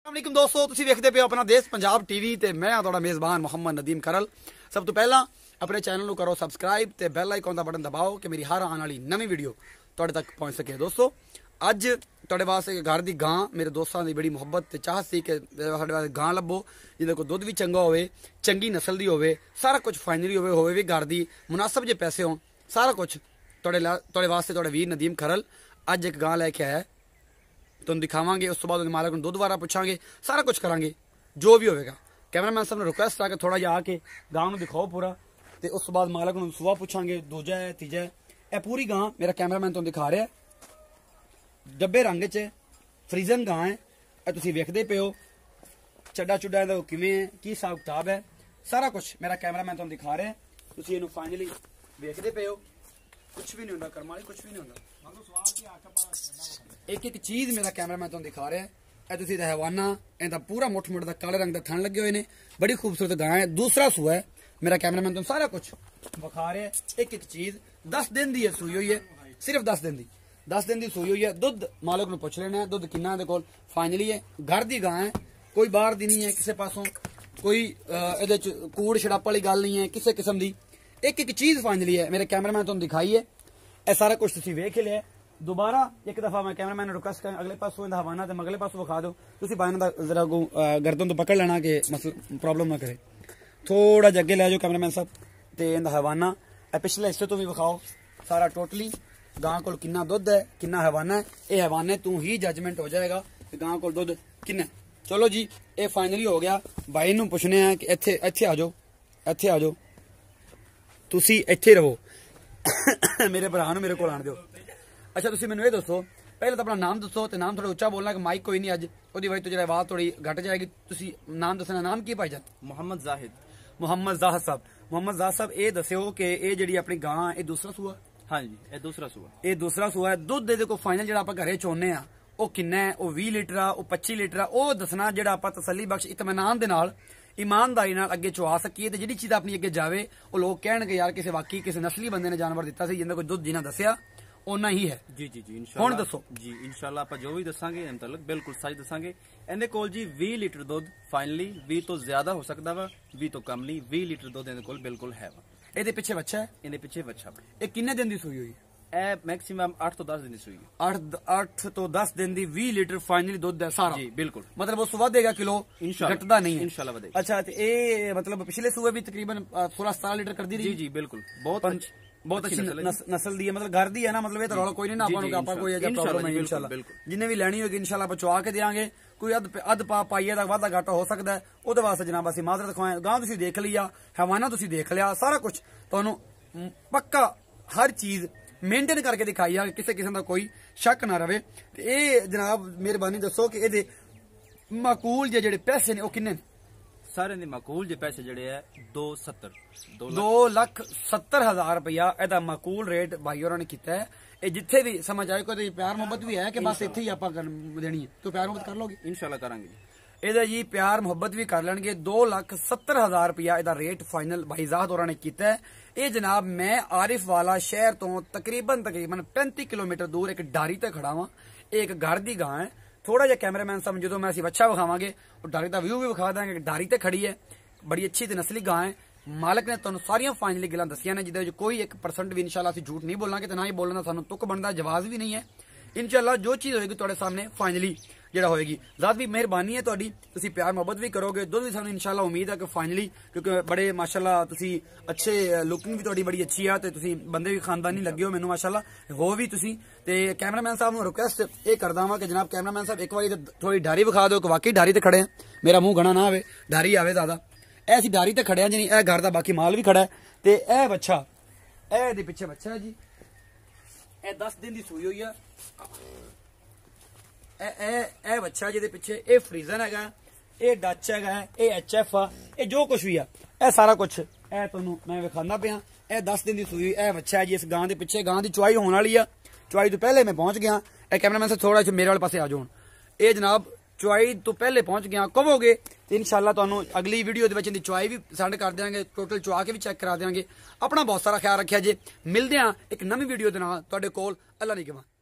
वालेकुम दोस्तों, तुसीं वेखदे पे हो अपना देश पंजाब टीवी ते मैं हां तुहाडा मेज़बान मोहम्मद नदीम करल। सब तो पहला अपने चैनल करो सबसक्राइब ते बैल आइकन का बटन दबाओ कि मेरी हर आने वाली नवी वीडियो तुहाडे तक पहुंच सके। दोस्तों अज तुहाडे वास्ते घर की गां मेरे दोस्तों की बड़ी मुहब्बत ते चाह सी कि साडे वास्ते गां लभो जिहदे कोल दुध भी चंगा होवे, चंगी नस्ल दी होवे, सारा कुछ फाइनली होवे भी घर दी, मुनासिब जे पैसे होन, सारा कुछ तुहाडे वास्ते तुहाडा वीर नदीम करल अज एक गां लैके आया। तुम दिखावांगे, उस तो बाद मालक को दुध वारा पूछांगे, सारा कुछ करांगे जो भी होगा। कैमरामैन साहब ने रिक्वेस्ट है कि थोड़ा जिहा आके गां नूं दिखाओ पूरा, ते उस तो बाद मालक नूं सुबह पूछांगे दूजा है तीजा है। यह पूरी गां मेरा कैमरामैन तुम दिखा रहा है, डब्बे रंग च फ्रीजन गां है। यह तुसीं वेखदे पे हो, चड्डा चुड्डा इहदा किवें है, की हिसाब किताब है, सारा कुछ मेरा कैमरामैन तुम दिखा रहा है। तुसीं इहनूं फाइनली वेखदे पे हो, कुछ भी नहीं होंदा कर्म वाली, कुछ भी नहीं होंदा। एक एक चीज मेरा कैमरामैन तुम दिखा रहा है। यह तुसीं हवाना इहदा पूरा मुठ मुठ दा काले रंग दा थन लगे हुए ने, बड़ी खूबसूरत गां है। दूसरा सूआ है, मेरा कैमरामैन तुम सारा कुछ विखा रहा है। एक एक चीज 10 दिन की सूई हुई है, सिर्फ 10 दिन की, 10 दिन की सूई हुई है। दुध मालक नूं पुछ लेना है दुध किन्ना इहदे कोल फाइनली है। घर की गां है, कोई बाहर दी नहीं है किसी पासों, कोई इहदे च कूड़ छड़ाप वाली गल नहीं है किसी किस्म की। एक एक चीज फाइनली है, मेरे कैमरामैन तुम दिखाई है। यह सारा कुछ तुसीं वेख लिया। दोबारा एक दफा मैं कैमरामैन रिक्वेस्ट कर अगले पासों इहदा हवाना ते अगले पासों विखा दो। तुसीं बाइना दा जरा गर्दन तो पकड़ लेना कि प्रॉब्लम ना करे। थोड़ा जिहा अगे लै जाओ कैमरामैन साहब, ते इहदा हवाना पिछले हिस्से तो भी विखाओ सारा टोटली गां कोल किन्ना दुध है, किन्ना हवाना है। यह हवाने तू ही जजमेंट हो जाएगा कि गां कोल दुध किन्ना। चलो जी, ये फाइनली हो गया। भाई नूं पुछने हैं कि इत्थे आ जाओ, इत्थे आ जाओ, तुसीं इत्थे रहो। मेरे भरा नूं मेरे कोल आण दिओ। अच्छा तुसीं मैनूं ये दसो, पहले तो अपना नाम दसो, तो नाम थोड़ा उच्चा बोलना कि माइक कोई नहीं अज उहदी वजह तो जो आवाज़ थोड़ी घट जाएगी। तुसीं नाम दसना, नाम की भाईजान? मोहम्मद जाहिद। मोहम्मद जाहिद साहब। मोहम्मद जाहिद साहब ये दस्यो कि ये जिहड़ी अपनी गां ये दूसरा सूआ? हाँ जी, ये दूसरा सूआ। ये दूसरा सूआ है। दुध दे को फाइनल जिहड़ा आपां घरे चोने आ वो किन्ना है? वो 20 लीटर आ, वो 25 लीटर आ, वो दसना जिहड़ा आपां तसल्ली बख्श इत्मीनान दे नाल ईमानदारी नाल अगे चुआ सकीए। ते जिहड़ी चीज अपनी अगे जावे वो लोग कहणगे यार किसी वाकई किसी नस्ली बंदे ने जानवर दिता सी, जिंदा कोई दुध जिन्ना दस्या ओना ही है। जी जी जी, इंशाल्लाह। हुण दसो जी, इंशाल्लाह आप जो भी दसांगे मतलब बिल्कुल सच दसांगे। इहदे कोल जी 20 लीटर दुध फाइनली, 20 तो ज्यादा हो सकता वा, 20 तो कम नहीं, 20 लीटर दुध इहदे कोल बिल्कुल है वा। ਇਹਦੇ ਪਿੱਛੇ ਬੱਚਾ ਹੈ, इहदे पीछे बच्चा वा। ਇਹ ਕਿੰਨੇ ਦਿਨ ਦੀ ਸੂਈ ਹੋਈ ਹੈ? ए मैक्सिमम 8 तो 10 दिन की सूई है। 8 ਤੋਂ 10 ਦਿਨ ਦੀ 20 ਲੀਟਰ ਫਾਈਨਲੀ ਦੁੱਧ ਹੈ ਸਾਰਾ। जी बिल्कुल, मतलब ਉਸ ਤੋਂ ਵਧੇਗਾ ਕਿਲੋ, ਘਟਦਾ ਨਹੀਂ ਹੈ इंशाल्लाह वधेगा। अच्छा, तो ये मतलब पिछले सूबे भी तकरीबन 16-17 लीटर कर दी रही। जी जी बिल्कुल, बहुत अच्छी नस्ल दी है, मतलब घर दी है ना, मतलब ये तो रौला कोई नहीं ना आपको कोई प्रॉब्लम नहीं। इंशाल्लाह जिन्हें भी लैनी होगी इंशाल्लाह आप चुआ के देंगे। कोई अध पाइए का वाधा घाटा हो सकता है, वो वास्ते जनाब असं माजरत खुआए। गां तुसीं देख ली आ, हवाना तुसीं देख लिया, सारा कुछ तुहानूं पक्का हर चीज मेनटेन करके दिखाई आ, किसी किस्म का कोई शक ना रहे। ये जनाब मेहरबानी दसो कि ये माकूल जे पैसे ने वो किन्ने? सारे दे माकूल जे पैसे जड़े है 2,70,000 रुपया एदा माकूल रेट भाई होरां ने कीता है। ये जिथे भी समझ आए कोई प्यार मोहब्बत भी है कि बस इत्थे ही आपां देनी है, तो प्यार मोहब्बत कर लोगे? इंशाल्लाह करांगे। ਇਹਦਾ जी प्यार मुहब्बत भी कर लेंगे। 2,70,000 रुपया ਇਹਦਾ रेट फाइनल भाई जाहिद होरां ने कीता है। ये जनाब मैं आरिफ वाला शहर तो तकरीबन 35 किलोमीटर दूर एक डारी ते खड़ा हाँ। एक घर की गां है। थोड़ा जिहा कैमरामैन साहब जो मैं बच्चा विखावांगे और डारी का व्यू भी विखा देंगे। डारी ते खड़ी है, बड़ी अच्छी ते नस्ली गां है। मालक ने तुहानूं सारियां फाइनली गल्लां दसियां ने, जिहदे कोई 1% भी इंशाल्लाह असीं झूठ नहीं बोलांगे, ते ना ही बोलना सानूं तुक बनदा, जवाब भी नहीं है। इंशाल्लाह जो चीज होएगी तुहाडे सामने फाइनली जिहड़ा होएगी। ज़ात भी मेहरबानी है तुहाडी, तुसीं प्यार मोहब्बत भी करोगे। दुध भी सानूं इंशाल्लाह उम्मीद है कि फाइनली, क्योंकि बड़े माशाल्लाह तुसीं अच्छे लुकिंग भी तुहाडी बड़ी अच्छी है, ते तुसीं बंदे भी खानदानी लगे हो मैनूं माशाल्लाह हो भी तुसीं। ते कैमरामैन साहब नूं रिक्वेस्ट ये करदा वां कि जनाब कैमरामैन साहब एक बारी थोड़ी डारी विखा दो कि वाकई डारी ते खड़े हैं, मेरा मुंह घना ना आवे, डारी आवे ज्यादा। ऐसी डारी ते खड़े हैं जी, ए घर दा बाकी माल भी खड़ा है। ते ए बच्चा ए दे पिछे बच्चा है जी, ए 10 दिन दी सूई हुई है। ए बच्चा जिहदे पिछे ए फ्रीजन हैगा, ए डच हैगा, ए HF आ, ए जो कुछ भी है ए सारा कुछ ए तुहानूं मैं विखांदा पिया। ए 10 दिन दी सूई ए बच्चा है जी। इस गां दे पिछे गां दी चुआई होने वाली आ। चुआई तो पहले मैं पहुंच गया। ए कैमरामैन से थोड़ा मेरे वाले पासे आ जाओ। ये जनाब चुआई तो पहले पहुंच गया, कहोगे तो इंशाल्लाह तुहानूं अगली वीडियो दे विच इहदी चुआई भी सेंड कर देंगे, टोटल चुआ के भी चेक करा देंगे। अपना बहुत सारा ख्याल रखिया जे। मिलदे हां एक नवीं वीडियो दे नाल तुहाडे कोल। अल्लाह निगहबान।